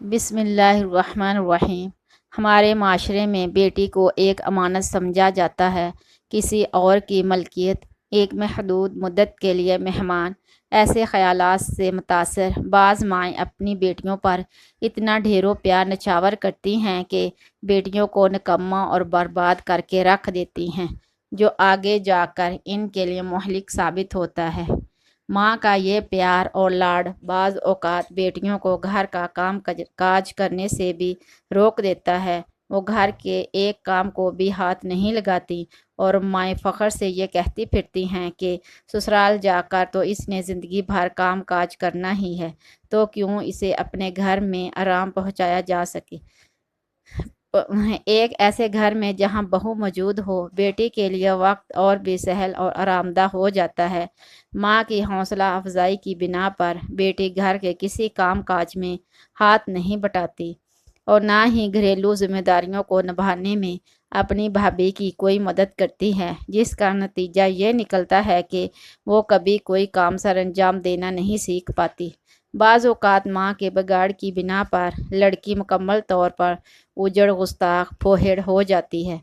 بسم اللہ الرحمن الرحیم۔ ہمارے معاشرے میں بیٹی کو ایک امانت سمجھا جاتا ہے، کسی اور کی ملکیت، ایک محدود مدت کے لیے مہمان۔ ایسے خیالات سے متاثر بعض مائیں اپنی بیٹیوں پر اتنا ڈھیروں پیار نچھاور کرتی ہیں کہ بیٹیوں کو نکمہ اور برباد کر کے رکھ دیتی ہیں، جو آگے جا کر ان کے لیے مہلک ثابت ہوتا ہے۔ ماں کا یہ پیار اور لاڈ بعض اوقات بیٹیوں کو گھر کا کام کاج کرنے سے بھی روک دیتا ہے۔ وہ گھر کے ایک کام کو بھی ہاتھ نہیں لگاتی اور مائیں فخر سے یہ کہتی پھرتی ہیں کہ سسرال جا کر تو اس نے زندگی بھر کام کاج کرنا ہی ہے، تو کیوں اسے اپنے گھر میں آرام پہنچایا جا سکے۔ ایک ایسے گھر میں جہاں بہو موجود ہو، بیٹی کے لیے وقت اور بھی سہل اور آرام دہ ہو جاتا ہے۔ ماں کی حوصلہ افزائی کی بنا پر بیٹی گھر کے کسی کام کاج میں ہاتھ نہیں بٹاتی اور نہ ہی گھریلو ذمہ داریوں کو نبھانے میں اپنی بھابھی کی کوئی مدد کرتی ہے، جس کا نتیجہ یہ نکلتا ہے کہ وہ کبھی کوئی کام سر انجام دینا نہیں سیکھ پاتی۔ بعض اوقات ماں کے بگاڑ کی بنا پر لڑکی مکمل طور پر اجڑ، گستاخ، پھوہڑ ہو جاتی ہے۔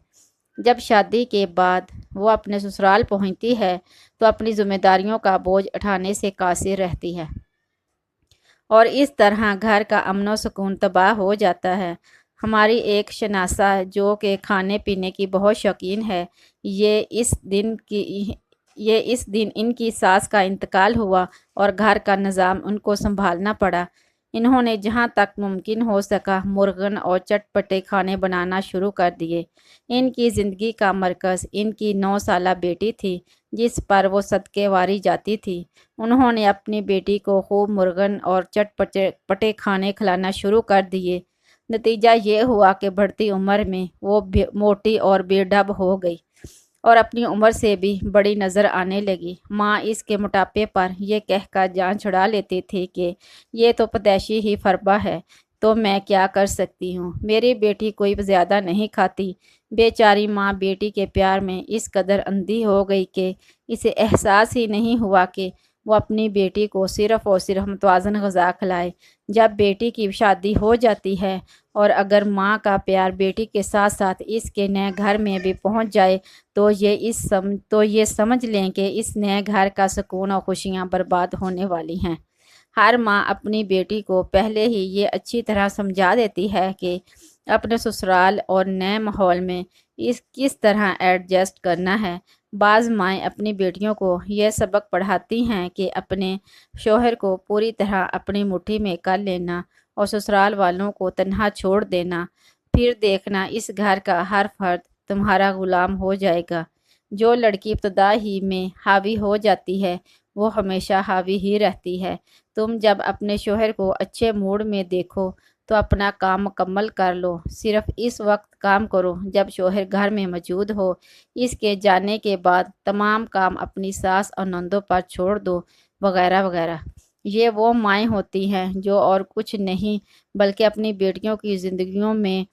جب شادی کے بعد وہ اپنے سسرال پہنچتی ہے تو اپنی ذمہ داریوں کا بوجھ اٹھانے سے قاصر رہتی ہے اور اس طرح گھر کا امن و سکون تباہ ہو جاتا ہے۔ ہماری ایک شناسہ جو کہ کھانے پینے کی بہت شوقین ہے، یہ اس دن ان کی ساس کا انتقال ہوا اور گھر کا نظام ان کو سنبھالنا پڑا۔ انہوں نے جہاں تک ممکن ہو سکا مرغن اور چٹپٹے کھانے بنانا شروع کر دیے۔ ان کی زندگی کا مرکز ان کی 9 سالہ بیٹی تھی، جس پر وہ صدقے واری جاتی تھی۔ انہوں نے اپنی بیٹی کو خوب مرغن اور چٹپٹے کھانے کھلانا شروع کر دیے۔ نتیجہ یہ ہوا کہ بڑھتی عمر میں وہ موٹی اور بے ڈب ہو گئی اور اپنی عمر سے بھی بڑی نظر آنے لگی۔ ماں اس کے موٹاپے پر یہ کہہ کر جان چھڑا لیتی تھی کہ یہ تو پیدائشی ہی فربہ ہے، تو میں کیا کر سکتی ہوں، میری بیٹی کوئی زیادہ نہیں کھاتی۔ بیچاری ماں بیٹی کے پیار میں اس قدر اندھی ہو گئی کہ اسے احساس ہی نہیں ہوا کہ وہ اپنی بیٹی کو صرف اور صرف متوازن غذا کھلائے۔ جب بیٹی کی شادی ہو جاتی ہے اور اگر ماں کا پیار بیٹی کے ساتھ ساتھ اس کے نئے گھر میں بھی پہنچ جائے تو یہ سمجھ لیں کہ اس نئے گھر کا سکون اور خوشیاں برباد ہونے والی ہیں۔ ہر ماں اپنی بیٹی کو پہلے ہی یہ اچھی طرح سمجھا دیتی ہے کہ اپنے سسرال اور نئے ماحول میں کس طرح ایڈجسٹ کرنا ہے۔ بعض مائیں اپنی بیٹیوں کو یہ سبق پڑھاتی ہیں کہ اپنے شوہر کو پوری طرح اپنی مٹھی میں کر لینا اور سسرال والوں کو تنہا چھوڑ دینا، پھر دیکھنا اس گھر کا ہر فرد تمہارا غلام ہو جائے گا۔ جو لڑکی ابتدا ہی میں حاوی ہو جاتی ہے وہ ہمیشہ حاوی ہی رہتی ہے۔ تم جب اپنے شوہر کو اچھے موڈ میں دیکھو تو اپنا کام مکمل کر لو، صرف اس وقت کام کرو جب شوہر گھر میں موجود ہو۔ اس کے جانے کے بعد تمام کام اپنی ساس اور نندوں پر چھوڑ دو، وغیرہ وغیرہ۔ یہ وہ مائیں ہوتی ہیں جو اور کچھ نہیں بلکہ اپنی بیٹیوں کی زندگیوں میں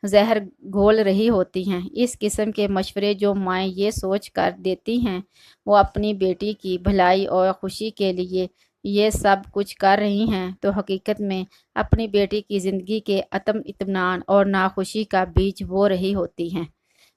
زہر گھول رہی ہوتی ہیں۔ اس قسم کے مشورے جو مائیں یہ سوچ کر دیتی ہیں وہ اپنی بیٹی کی بھلائی اور خوشی کے لیے یہ سب کچھ کر رہی ہیں، تو حقیقت میں اپنی بیٹی کی زندگی کے عدم اطمینان اور ناخوشی کا بیج بو رہی ہوتی ہیں۔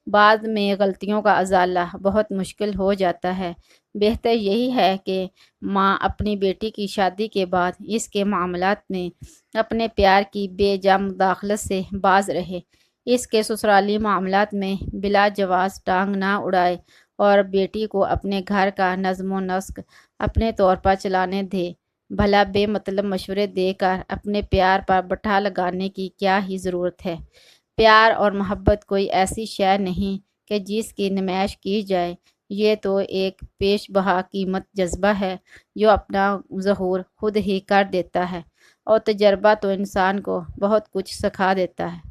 بعد میں غلطیوں کا ازالہ بہت مشکل ہو جاتا ہے۔ بہتر یہی ہے کہ ماں اپنی بیٹی کی شادی کے بعد اس کے معاملات میں اپنے پیار کی بے جا مداخلت سے باز رہے، اس کے سسرالی معاملات میں بلا جواز ٹانگ نہ اڑائے اور بیٹی کو اپنے گھر کا نظم و نسق اپنے طور پر چلانے دے۔ بھلا بے مطلب مشورے دے کر اپنے پیار پر بٹھا لگانے کی کیا ہی ضرورت ہے۔ پیار اور محبت کوئی ایسی شے نہیں کہ جس کی نمائش کی جائے، یہ تو ایک پیش بہا قیمت جذبہ ہے جو اپنا ظہور خود ہی کر دیتا ہے، اور تجربہ تو انسان کو بہت کچھ سکھا دیتا ہے۔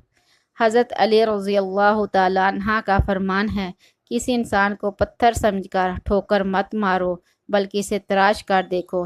حضرت علی رضی اللہ تعالیٰ عنہ کا فرمان ہے، کسی انسان کو پتھر سمجھ کر ٹھوکر مت مارو بلکہ اسے تراش کر دیکھو۔